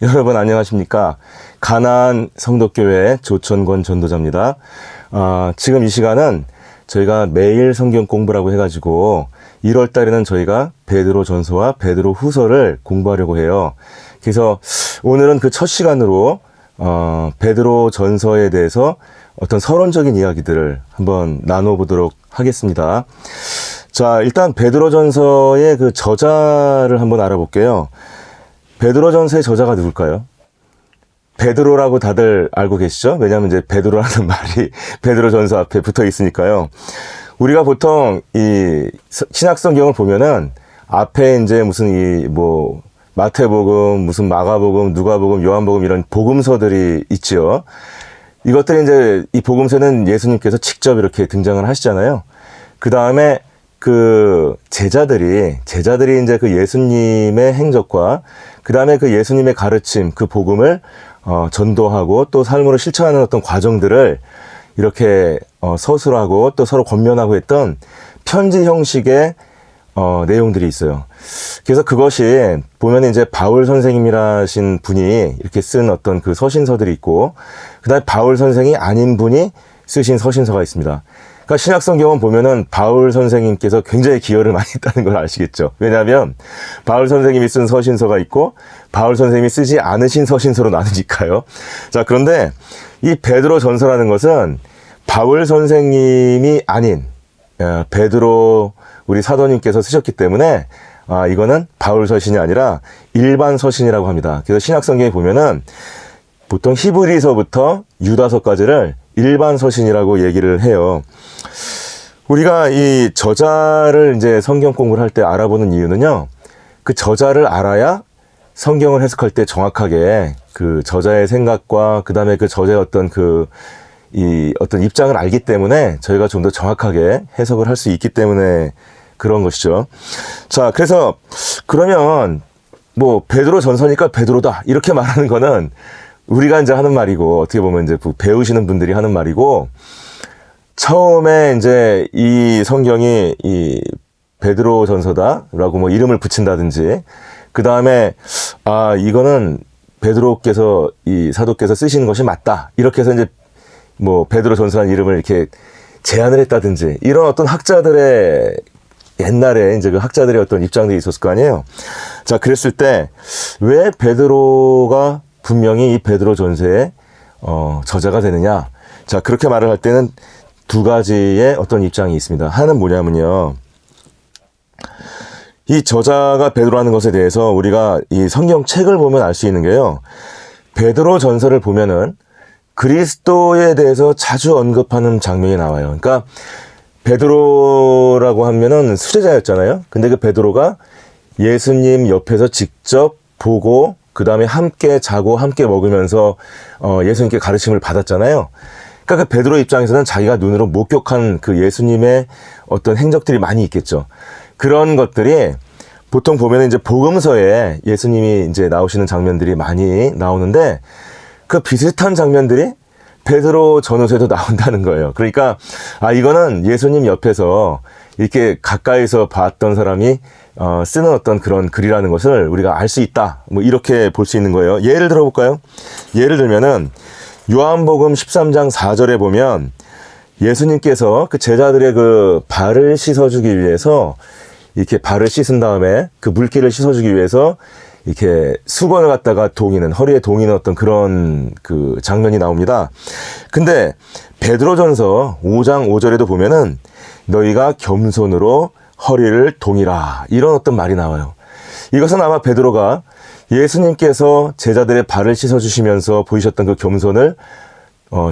여러분 안녕하십니까? 가나안 성도교회 조천권 전도자입니다. 지금 이 시간은 저희가 매일 성경 공부라고 해가지고 1월 달에는 저희가 베드로 전서와 베드로 후서를 공부하려고 해요. 그래서 오늘은 그 첫 시간으로 베드로 전서에 대해서 어떤 서론적인 이야기들을 한번 나눠보도록 하겠습니다. 자, 일단 베드로 전서의 그 저자를 한번 알아볼게요. 베드로 전서의 저자가 누굴까요? 베드로라고 다들 알고 계시죠? 왜냐하면 이제 베드로라는 말이 베드로 전서 앞에 붙어 있으니까요. 우리가 보통 이 신약성경을 보면은 앞에 이제 무슨 마태복음, 무슨 마가복음, 누가복음, 요한복음 이런 복음서들이 있지요. 이것들이 이제 이 복음서는 예수님께서 직접 이렇게 등장을 하시잖아요. 그 다음에 그 제자들이 이제 그 예수님의 행적과 그 다음에 그 예수님의 가르침, 그 복음을 전도하고 또 삶으로 실천하는 어떤 과정들을 이렇게 서술하고 또 서로 권면하고 했던 편지 형식의 내용들이 있어요. 그래서 그것이 보면 이제 바울 선생님이라신 분이 이렇게 쓴 어떤 그 서신서들이 있고, 그 다음에 바울 선생이 아닌 분이 쓰신 서신서가 있습니다. 그러니까 신약성경은 보면은 바울 선생님께서 굉장히 기여를 많이 했다는 걸 아시겠죠. 왜냐하면 바울 선생님이 쓴 서신서가 있고 바울 선생님이 쓰지 않으신 서신서로 나누니까요. 자, 그런데 이 베드로 전서라는 것은 바울 선생님이 아닌 베드로 우리 사도님께서 쓰셨기 때문에 이거는 바울 서신이 아니라 일반 서신이라고 합니다. 그래서 신약성경에 보면은 보통 히브리서부터 유다서까지를 일반 서신이라고 얘기를 해요. 우리가 이 저자를 이제 성경 공부를 할 때 알아보는 이유는요, 그 저자를 알아야 성경을 해석할 때 정확하게 그 저자의 생각과 그 다음에 그 저자의 어떤 어떤 입장을 알기 때문에 저희가 좀 더 정확하게 해석을 할 수 있기 때문에 그런 것이죠. 자, 그래서 그러면 베드로 전서니까 베드로다 이렇게 말하는 거는 우리가 이제 하는 말이고, 어떻게 보면 이제 배우시는 분들이 하는 말이고, 처음에 이제 이 성경이 이 베드로 전서다라고 이름을 붙인다든지, 그 다음에 이거는 베드로께서 이 사도께서 쓰신 것이 맞다 이렇게 해서 이제 베드로 전서라는 이름을 이렇게 제안을 했다든지, 이런 어떤 학자들의 옛날에 이제 그 학자들의 어떤 입장들이 있었을 거 아니에요. 자, 그랬을 때 왜 베드로가 분명히 이 베드로 전서의 저자가 되느냐? 자, 그렇게 말을 할 때는 두 가지의 어떤 입장이 있습니다. 하나는 뭐냐면요, 이 저자가 베드로라는 것에 대해서 우리가 이 성경책을 보면 알 수 있는 게요, 베드로 전서를 보면은 그리스도에 대해서 자주 언급하는 장면이 나와요. 그러니까 베드로라고 하면은 수제자였잖아요. 근데 그 베드로가 예수님 옆에서 직접 보고 그 다음에 함께 자고 함께 먹으면서 예수님께 가르침을 받았잖아요. 그러니까 그 베드로 입장에서는 자기가 눈으로 목격한 그 예수님의 어떤 행적들이 많이 있겠죠. 그런 것들이 보통 보면 이제 복음서에 예수님이 이제 나오시는 장면들이 많이 나오는데, 그 비슷한 장면들이 베드로 전후서에도 나온다는 거예요. 그러니까 이거는 예수님 옆에서 이렇게 가까이서 봤던 사람이 쓰는 어떤 그런 글이라는 것을 우리가 알 수 있다, 이렇게 볼 수 있는 거예요. 예를 들어볼까요? 예를 들면은 요한복음 13장 4절에 보면 예수님께서 그 제자들의 그 발을 씻어주기 위해서 이렇게 발을 씻은 다음에 그 물기를 씻어주기 위해서 이렇게 수건을 갖다가 허리에 동이는 어떤 그런 그 장면이 나옵니다. 근데 베드로전서 5장 5절에도 보면은 너희가 겸손으로 허리를 동이라, 이런 어떤 말이 나와요. 이것은 아마 베드로가 예수님께서 제자들의 발을 씻어주시면서 보이셨던 그 겸손을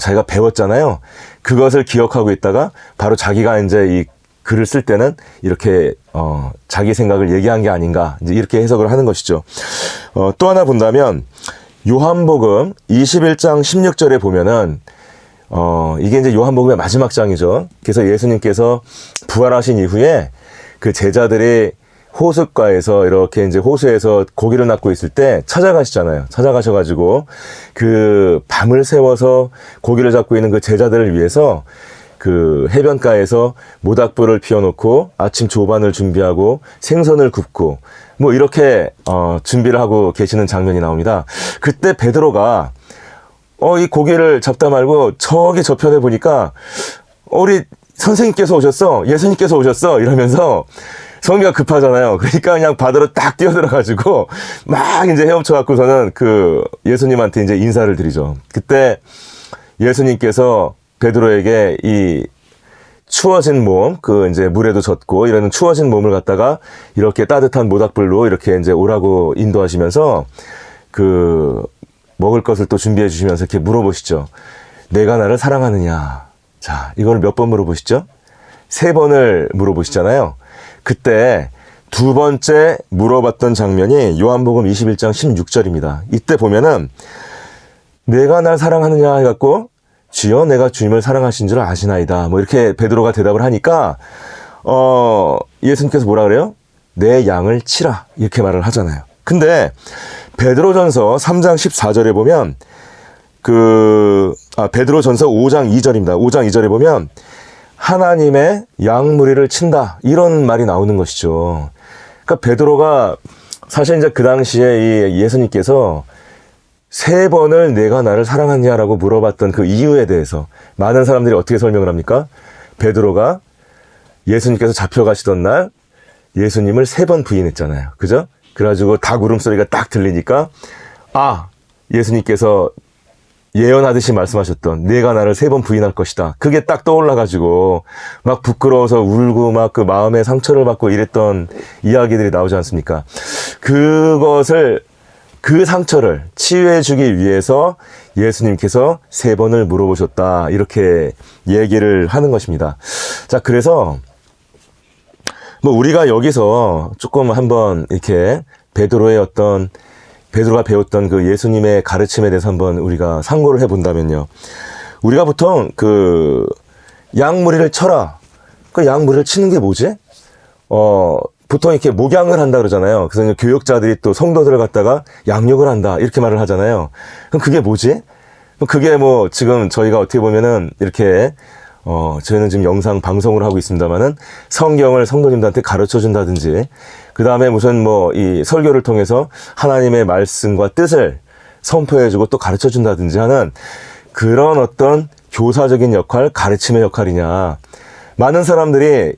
자기가 배웠잖아요. 그것을 기억하고 있다가 바로 자기가 이제 이 글을 쓸 때는 이렇게 자기 생각을 얘기한 게 아닌가, 이제 이렇게 해석을 하는 것이죠. 또 하나 본다면 요한복음 21장 16절에 보면은 이게 이제 요한복음의 마지막 장이죠. 그래서 예수님께서 부활하신 이후에 그 제자들이 호숫가에서 이렇게 이제 호수에서 고기를 낚고 있을 때 찾아가시잖아요. 찾아가셔가지고 그 밤을 새워서 고기를 잡고 있는 그 제자들을 위해서 그 해변가에서 모닥불을 피워놓고 아침 조반을 준비하고 생선을 굽고 뭐 이렇게 준비를 하고 계시는 장면이 나옵니다. 그때 베드로가 이 고기를 잡다 말고 저기 저편에 보니까 우리 선생님께서 오셨어, 예수님께서 오셨어 이러면서 성미가 급하잖아요. 그러니까 그냥 바다로 딱 뛰어들어가지고 막 이제 헤엄쳐갖고서는 그 예수님한테 이제 인사를 드리죠. 그때 예수님께서 베드로에게 이 추워진 몸, 그 이제 물에도 젖고 이러는 추워진 몸을 갖다가 이렇게 따뜻한 모닥불로 이렇게 이제 오라고 인도하시면서 그 먹을 것을 또 준비해 주시면서 이렇게 물어보시죠. 내가 나를 사랑하느냐? 자, 이걸 몇 번 물어보시죠? 3번을 물어보시잖아요. 그때 두 번째 물어봤던 장면이 요한복음 21장 16절입니다. 이때 보면은 내가 날 사랑하느냐 해갖고 주여 내가 주님을 사랑하신 줄 아시나이다. 뭐 이렇게 베드로가 대답을 하니까 예수님께서 뭐라 그래요? 내 양을 치라 이렇게 말을 하잖아요. 근데 베드로전서 3장 14절에 보면 베드로전서 5장 2절입니다. 5장 2절에 보면 하나님의 양무리를 친다 이런 말이 나오는 것이죠. 그러니까 베드로가 사실 이제 그 당시에 이 예수님께서 3번을 내가 나를 사랑하냐라고 물어봤던 그 이유에 대해서 많은 사람들이 어떻게 설명을 합니까? 베드로가 예수님께서 잡혀가시던 날 예수님을 3번 부인했잖아요. 그죠? 그래가지고 닭 울음소리가 딱 들리니까 예수님께서 예언하듯이 말씀하셨던 내가 나를 3번 부인할 것이다. 그게 딱 떠올라가지고 막 부끄러워서 울고 막 그 마음의 상처를 받고 이랬던 이야기들이 나오지 않습니까? 그 상처를 치유해주기 위해서 예수님께서 3번을 물어보셨다. 이렇게 얘기를 하는 것입니다. 자, 그래서 뭐 우리가 여기서 조금 한번 이렇게 베드로가 배웠던 그 예수님의 가르침에 대해서 한번 우리가 상고를 해본다면요. 우리가 보통 그 양무리를 쳐라. 그 양무리를 치는 게 뭐지? 보통 이렇게 목양을 한다 그러잖아요. 그래서 교역자들이 또 성도들을 갖다가 양육을 한다. 이렇게 말을 하잖아요. 그럼 그게 뭐지? 그게 뭐 지금 저희가 어떻게 보면은 이렇게 저희는 지금 영상 방송을 하고 있습니다만은 성경을 성도님들한테 가르쳐 준다든지 그 다음에 무슨 뭐 이 설교를 통해서 하나님의 말씀과 뜻을 선포해주고 또 가르쳐 준다든지 하는 그런 어떤 교사적인 역할, 가르침의 역할이냐. 많은 사람들이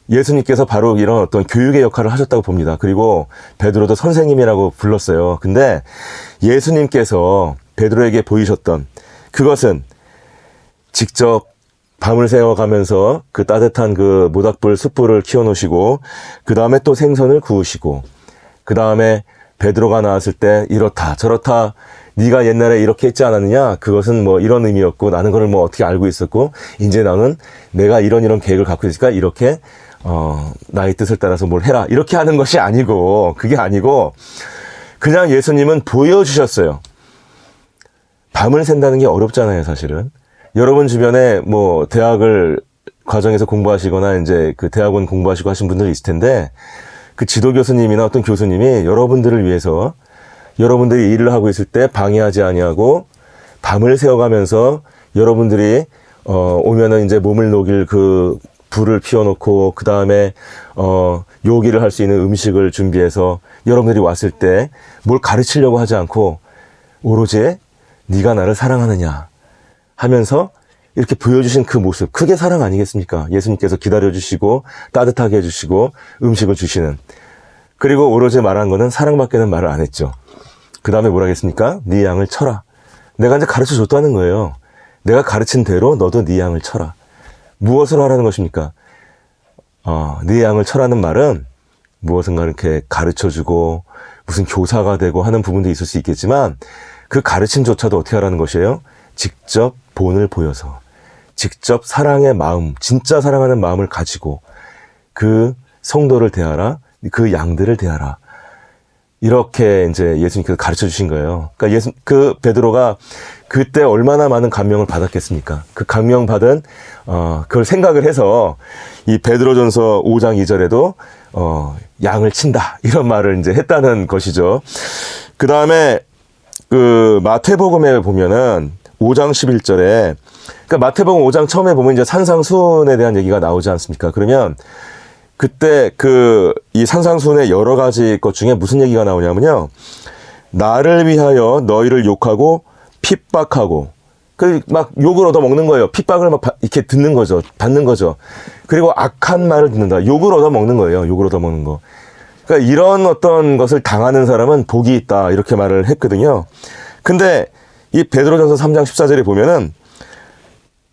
예수님께서 바로 이런 어떤 교육의 역할을 하셨다고 봅니다. 그리고 베드로도 선생님이라고 불렀어요. 근데 예수님께서 베드로에게 보이셨던 그것은 직접 밤을 새워가면서 그 따뜻한 그 모닥불 숯불을 키워놓으시고 그 다음에 또 생선을 구우시고 그 다음에 베드로가 나왔을 때 이렇다 저렇다 네가 옛날에 이렇게 했지 않았느냐 그것은 뭐 이런 의미였고 나는 그걸 뭐 어떻게 알고 있었고 이제 나는 내가 이런 계획을 갖고 있으니까 이렇게 나의 뜻을 따라서 뭘 해라 이렇게 하는 것이 아니고 그게 아니고 그냥 예수님은 보여주셨어요. 밤을 샌다는 게 어렵잖아요 사실은. 여러분 주변에 뭐 대학을 과정에서 공부하시거나 이제 그 대학원 공부하시고 하신 분들이 있을 텐데 그 지도 교수님이나 어떤 교수님이 여러분들을 위해서 여러분들이 일을 하고 있을 때 방해하지 아니하고 밤을 새워가면서 여러분들이 오면은 이제 몸을 녹일 그 불을 피워놓고 그 다음에 요기를 할 수 있는 음식을 준비해서 여러분들이 왔을 때 뭘 가르치려고 하지 않고 오로지 네가 나를 사랑하느냐 하면서 이렇게 보여주신 그 모습, 그게 사랑 아니겠습니까? 예수님께서 기다려주시고 따뜻하게 해주시고 음식을 주시는. 그리고 오로지 말한 거는 사랑밖에는 말을 안 했죠. 그 다음에 뭐라 했습니까? 네 양을 쳐라. 내가 이제 가르쳐 줬다는 거예요. 내가 가르친 대로 너도 네 양을 쳐라. 무엇을 하라는 것입니까? 네 양을 쳐라는 말은 무엇인가 이렇게 가르쳐주고 무슨 교사가 되고 하는 부분도 있을 수 있겠지만 그 가르침조차도 어떻게 하라는 것이에요? 직접 본을 보여서 직접 사랑의 마음, 진짜 사랑하는 마음을 가지고 그 성도를 대하라, 그 양들을 대하라. 이렇게 이제 예수님께서 가르쳐 주신 거예요. 그러니까 그 베드로가 그때 얼마나 많은 감명을 받았겠습니까? 그 감명 받은 그걸 생각을 해서 이 베드로전서 5장 2절에도 양을 친다 이런 말을 이제 했다는 것이죠. 그 다음에 그 마태복음에 보면은 5장 11절에, 그러니까 마태복음 5장 처음에 보면 이제 산상수훈에 대한 얘기가 나오지 않습니까? 그러면 그때 이 산상수훈의 여러 가지 것 중에 무슨 얘기가 나오냐면요. 나를 위하여 너희를 욕하고 핍박하고, 막 욕을 얻어먹는 거예요. 핍박을 막 이렇게 듣는 거죠. 받는 거죠. 그리고 악한 말을 듣는다. 욕을 얻어먹는 거예요. 욕을 얻어먹는 거. 그러니까 이런 어떤 것을 당하는 사람은 복이 있다. 이렇게 말을 했거든요. 근데 이 베드로전서 3장 14절에 보면은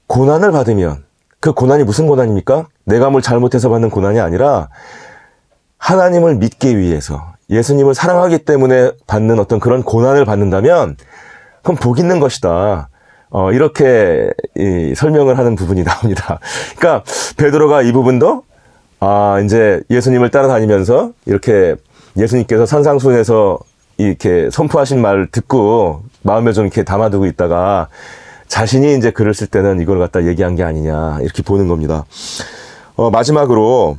고난을 받으면, 그 고난이 무슨 고난입니까? 내가 뭘 잘못해서 받는 고난이 아니라 하나님을 믿기 위해서, 예수님을 사랑하기 때문에 받는 어떤 그런 고난을 받는다면 그럼 복 있는 것이다. 이렇게 설명을 하는 부분이 나옵니다. 그러니까 베드로가 이 부분도 이제 예수님을 따라다니면서 이렇게 예수님께서 산상수훈에서 이렇게 선포하신 말 듣고 마음에 좀 이렇게 담아두고 있다가 자신이 이제 글을 쓸 때는 이걸 갖다 얘기한 게 아니냐, 이렇게 보는 겁니다. 마지막으로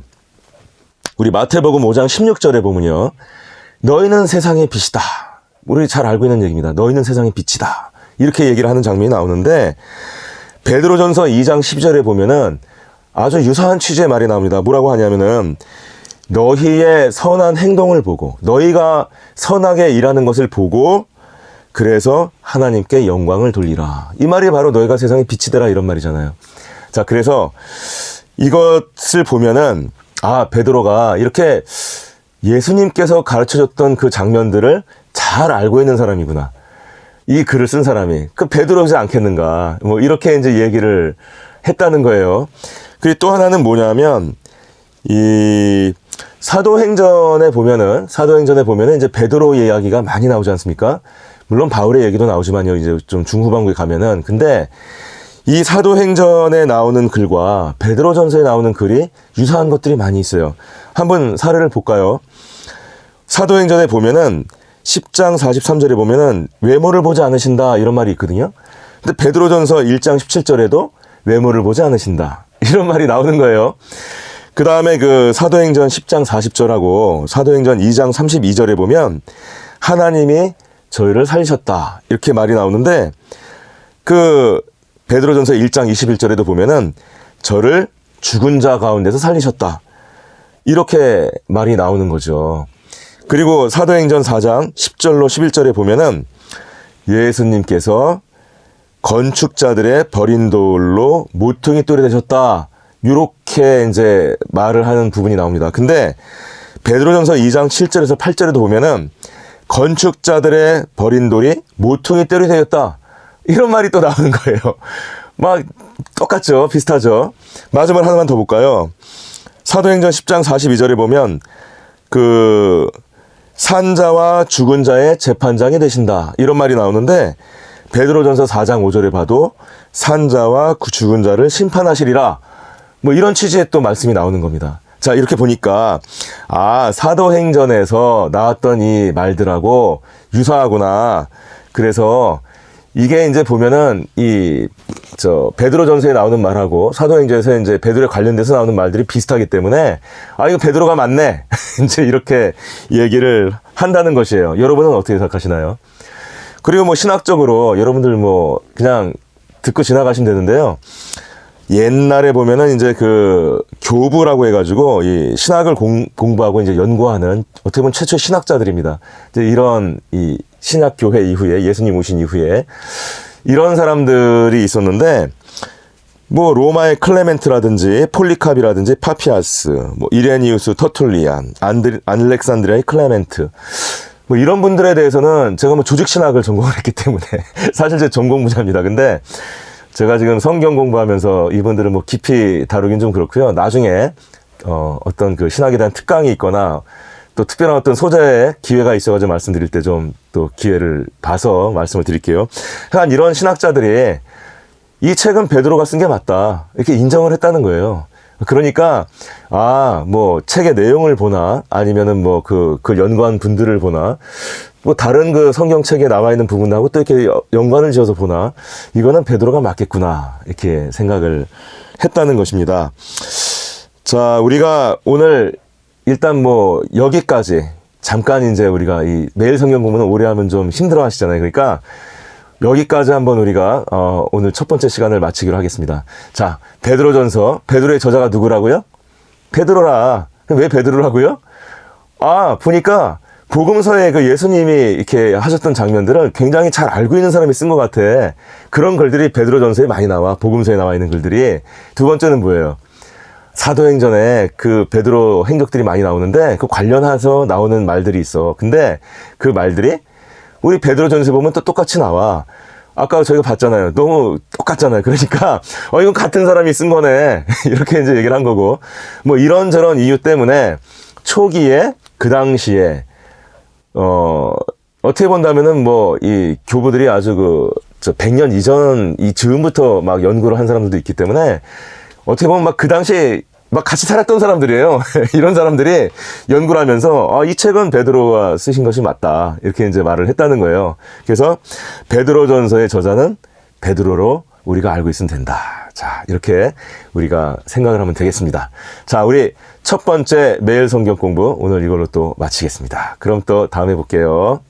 우리 마태복음 5장 16절에 보면요. 너희는 세상의 빛이다. 우리 잘 알고 있는 얘기입니다. 너희는 세상의 빛이다. 이렇게 얘기를 하는 장면이 나오는데, 베드로전서 2장 12절에 보면은 아주 유사한 취지의 말이 나옵니다. 뭐라고 하냐면은 너희의 선한 행동을 보고, 너희가 선하게 일하는 것을 보고 그래서 하나님께 영광을 돌리라. 이 말이 바로 너희가 세상의 빛이 되라, 이런 말이잖아요. 자, 그래서 이것을 보면은 베드로가 이렇게 예수님께서 가르쳐줬던 그 장면들을 잘 알고 있는 사람이구나. 이 글을 쓴 사람이. 베드로지 않겠는가. 뭐 이렇게 이제 얘기를 했다는 거예요. 그리고 또 하나는 뭐냐면, 이 사도행전에 보면은 이제 베드로 이야기가 많이 나오지 않습니까? 물론 바울의 얘기도 나오지만요. 이제 좀 중후반부에 가면은. 근데 이 사도행전에 나오는 글과 베드로전서에 나오는 글이 유사한 것들이 많이 있어요. 한번 사례를 볼까요? 사도행전에 보면은 10장 43절에 보면은 외모를 보지 않으신다, 이런 말이 있거든요. 근데 베드로전서 1장 17절에도 외모를 보지 않으신다, 이런 말이 나오는 거예요. 그 다음에 사도행전 10장 40절하고 사도행전 2장 32절에 보면 하나님이 저희를 살리셨다, 이렇게 말이 나오는데, 베드로전서 1장 21절에도 보면은 저를 죽은 자 가운데서 살리셨다, 이렇게 말이 나오는 거죠. 그리고 사도행전 4장 10절로 11절에 보면은 예수님께서 건축자들의 버린 돌로 모퉁이 돌이 되셨다, 이렇게 이제 말을 하는 부분이 나옵니다. 근데 베드로전서 2장 7절에서 8절에도 보면은 건축자들의 버린 돌이 모퉁이 돌이 되었다, 이런 말이 또 나오는 거예요. 막 똑같죠? 비슷하죠? 마지막 하나만 더 볼까요? 사도행전 10장 42절에 보면 산자와 죽은 자의 재판장이 되신다, 이런 말이 나오는데, 베드로전서 4장 5절에 봐도 산자와 죽은 자를 심판하시리라, 뭐 이런 취지의 또 말씀이 나오는 겁니다. 자, 이렇게 보니까 사도행전에서 나왔던 이 말들하고 유사하구나. 그래서 이게 이제 보면은 베드로전서에 나오는 말하고 사도행전에서 이제 베드로에 관련돼서 나오는 말들이 비슷하기 때문에 이거 베드로가 맞네. 이제 이렇게 얘기를 한다는 것이에요. 여러분은 어떻게 생각하시나요? 그리고 뭐 신학적으로 여러분들 뭐 그냥 듣고 지나가시면 되는데요. 옛날에 보면은 이제 교부라고 해가지고 이 신학을 공부하고 이제 연구하는 어떻게 보면 최초의 신학자들입니다. 이제 이런 이 신학교회 이후에, 예수님 오신 이후에 이런 사람들이 있었는데, 뭐 로마의 클레멘트라든지 폴리캅이라든지 파피아스, 뭐 이레니우스, 터툴리안, 알렉산드리아의 클레멘트, 뭐 이런 분들에 대해서는 제가 뭐 조직신학을 전공을 했기 때문에 사실 제 전공 분야입니다. 근데 제가 지금 성경 공부하면서 이분들을 뭐 깊이 다루긴 좀 그렇고요. 나중에 어떤 신학에 대한 특강이 있거나 또 특별한 어떤 소재에 기회가 있어가지고 말씀드릴 때 좀 또 기회를 봐서 말씀을 드릴게요. 한 이런 신학자들이 이 책은 베드로가 쓴 게 맞다, 이렇게 인정을 했다는 거예요. 그러니까 뭐 책의 내용을 보나 아니면은 뭐 그 연구한 분들을 보나 뭐 다른 성경책에 나와 있는 부분하고 또 이렇게 연관을 지어서 보나 이거는 베드로가 맞겠구나, 이렇게 생각을 했다는 것입니다. 자, 우리가 오늘 일단 뭐 여기까지 잠깐 이제 우리가 이 매일 성경 공부는 오래 하면 좀 힘들어 하시잖아요. 그러니까 여기까지 한번 우리가 오늘 첫 번째 시간을 마치기로 하겠습니다. 자, 베드로전서, 베드로의 저자가 누구라고요? 베드로라. 왜 베드로라고요? 아, 보니까 복음서에 그 예수님이 이렇게 하셨던 장면들을 굉장히 잘 알고 있는 사람이 쓴 것 같아. 그런 글들이 베드로전서에 많이 나와. 복음서에 나와 있는 글들이. 두 번째는 뭐예요? 사도행전에 그 베드로 행적들이 많이 나오는데 그 관련해서 나오는 말들이 있어. 근데 그 말들이 우리 베드로전서에 보면 또 똑같이 나와. 아까 저희가 봤잖아요. 너무 똑같잖아요. 그러니까 이건 같은 사람이 쓴 거네. 이렇게 이제 얘기를 한 거고. 뭐 이런저런 이유 때문에 초기에 그 당시에 어떻게 본다면은 뭐 이 교부들이 아주 100년 이전 이 즈음부터 막 연구를 한 사람들도 있기 때문에 어떻게 보면 막 그 당시에 막 같이 살았던 사람들이에요. 이런 사람들이 연구를 하면서 이 책은 베드로가 쓰신 것이 맞다. 이렇게 이제 말을 했다는 거예요. 그래서 베드로전서의 저자는 베드로로 우리가 알고 있으면 된다. 자, 이렇게 우리가 생각을 하면 되겠습니다. 자, 우리 첫 번째 매일 성경 공부 오늘 이걸로 또 마치겠습니다. 그럼 또 다음에 볼게요.